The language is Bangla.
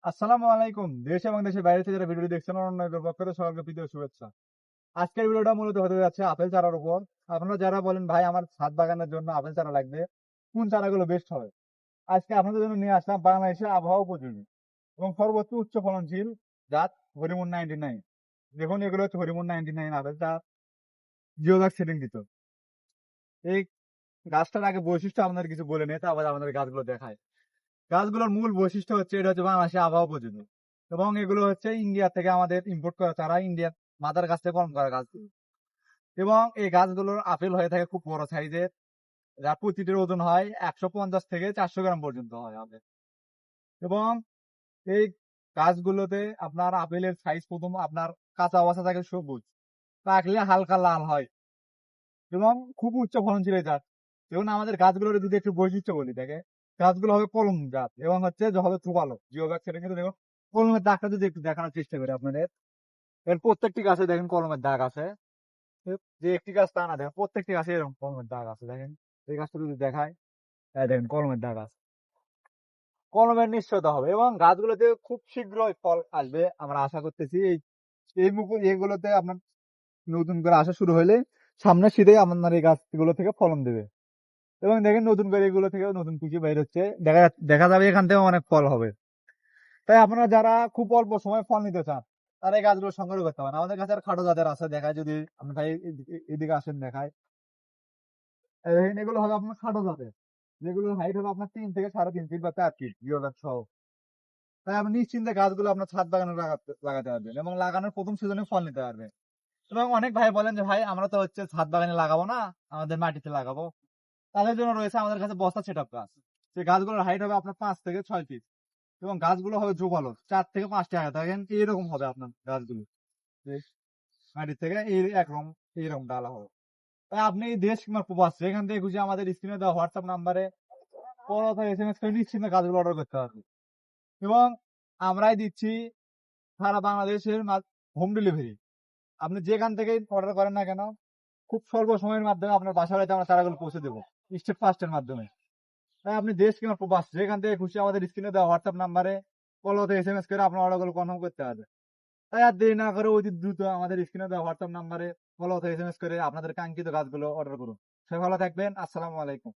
আসসালামু আলাইকুম। দেশ এবং দেশের বাইরে থেকে যারা ভিডিওটি দেখছেন অন্যদের পক্ষ থেকে সকলকে প্রীতি ও শুভেচ্ছা। আজকের ভিডিওটা মূলত হতে যাচ্ছে আপেল চারার উপর। আপনারা যারা বলেন ভাই আমার ছাদ বাগানের জন্য আপেল চারা লাগবে, কোন চারাগুলো বেস্ট হবে? আজকে আপনাদের জন্য নিয়ে আসলাম বাংলাদেশের আবহাওয়া উপযোগী এবং সর্বোচ্চ উচ্চ ফলনশীল জাত হরিমন 99। দেখুন এগুলো হচ্ছে হরিমন 99 আপেল চারা, জিওগার্ড সেটিংকৃত। এই গাছটার আগে বৈশিষ্ট্য আপনাদের কিছু বলে নিয়ে তারপর আপনাদের গাছগুলো দেখায়। গাছগুলোর মূল বৈশিষ্ট্য হচ্ছে এটা হচ্ছে বাংলাদেশের আবহাওয়া উপযোগী এবং এগুলো হচ্ছে ইন্ডিয়া থেকে আমাদের ইম্পোর্ট করা চারা, ইন্ডিয়ার মাদার গাছ থেকে কলম করা গাছ এবং এই গাছগুলোর আপেল হয়ে থাকে খুব বড় সাইজের, যার প্রতিটির ওজন হয় 150 থেকে 400 গ্রাম পর্যন্ত হয় আপেল। এবং এই গাছগুলোতে আপনার আপেলের সাইজ প্রথম আপনার কাঁচা অবস্থা থাকে সবুজ, পাকলে হালকা লাল হয় এবং খুব উচ্চ ফলনশীল এই জাত। দেখুন আমাদের গাছগুলোর যদি একটু বৈশিষ্ট্য বলি দেখে, গাছগুলো হবে কলম গাছ এবং হচ্ছে হবে থুপালো জিও গাছ। সেটা কিন্তু দেখুন কলমের দাগটা যদি একটু দেখানোর চেষ্টা করি আপনাদের, এর প্রত্যেকটি গাছে দেখেন কলমের দাগ আছে। যে একটি গাছ তা না, দেখেন প্রত্যেকটি গাছে এরকম কলমের দাগ আছে। দেখেন এই গাছটা যদি দেখায়, দেখেন কলমের দাগ আছে, কলমের নিশ্চয়তা হবে এবং গাছগুলোতে খুব শীঘ্রই ফল আসবে আমরা আশা করতেছি। এই এই মুকুল এগুলোতে আপনার নতুন করে আসা শুরু হলে সামনের শীতেই আপনার এই গাছগুলো থেকে ফলন দেবে এবং দেখেন নতুন করে এগুলো থেকে নতুন কুচি বের হচ্ছে, দেখা যাবে এখান থেকে অনেক ফল হবে। তাই আপনারা যারা খুব অল্প সময় ফল নিতে চান তারা এই গাছগুলো সংগ্রহ করতে পারেন। আমাদের কাছে আর খাটো জাতের আছে, দেখায় যদি আপনি ভাই এদিকে আসেন দেখায়। দেখেন এগুলো হবে আপনার খাটো জাতের, যেগুলোর হাইট হবে আপনার 3 থেকে 3.5 ফিট বা 4 ফিট জিওডাক সহ। তাই আপনি নিশ্চিন্তে গাছগুলো আপনার ছাদ বাগানে লাগাতে পারবেন এবং লাগানোর প্রথম সিজনে ফল নিতে পারবেন। এবং অনেক ভাই বলেন যে ভাই আমরা তো হচ্ছে ছাদ বাগানে লাগাবো না, আমাদের মাটিতে লাগাবো। তাদের জন্য রয়েছে আমাদের কাছে বস্তা সেটআপ গাছ। সেই গাছগুলোর হাইট হবে আপনার 5 থেকে 6 ফিট এবং গাছগুলো হবে জোপালো 4 থেকে 5টি আগাছা। দেখেন এইরকম হবে আপনার গাছগুলো, যে মাটির থেকে একরকম এইরকম ডালা হবে। তাই আপনি দেশ কিংবা প্রবাস যেখান থেকে খুশি আমাদের স্ক্রিনে দেওয়া হোয়াটসঅ্যাপ নাম্বারে কল অথবা SMS করে নিশ্চিন্তে গাছগুলো অর্ডার করতে পারবে এবং আমরাই দিচ্ছি সারা বাংলাদেশের হোম ডেলিভারি। আপনি যেখান থেকে অর্ডার করেন না কেন, খুব স্বল্প সময়ের মাধ্যমে আপনার বাসা বাড়িতে আমরা চারাগুলো পৌঁছে দেবো স্টেপ ফাস্টের মাধ্যমে। তাই আপনি দেশ কিংবা প্রবাস যেখান থেকে খুশি আমাদের স্ক্রিনে দেওয়া হোয়াটসঅ্যাপ নাম্বারে কল অথবা SMS করে আপনার অর্ডারগুলো কনফার্ম করতে পারবে। তাই আর দেরি না করে অতি দ্রুত আমাদের স্ক্রিনে দেওয়া হোয়াটসঅ্যাপ নাম্বারে কল অথবা SMS করে আপনাদের কাঙ্ক্ষিত গাছগুলো অর্ডার করুন। সবাই ভালো থাকবেন। আসসালামু আলাইকুম।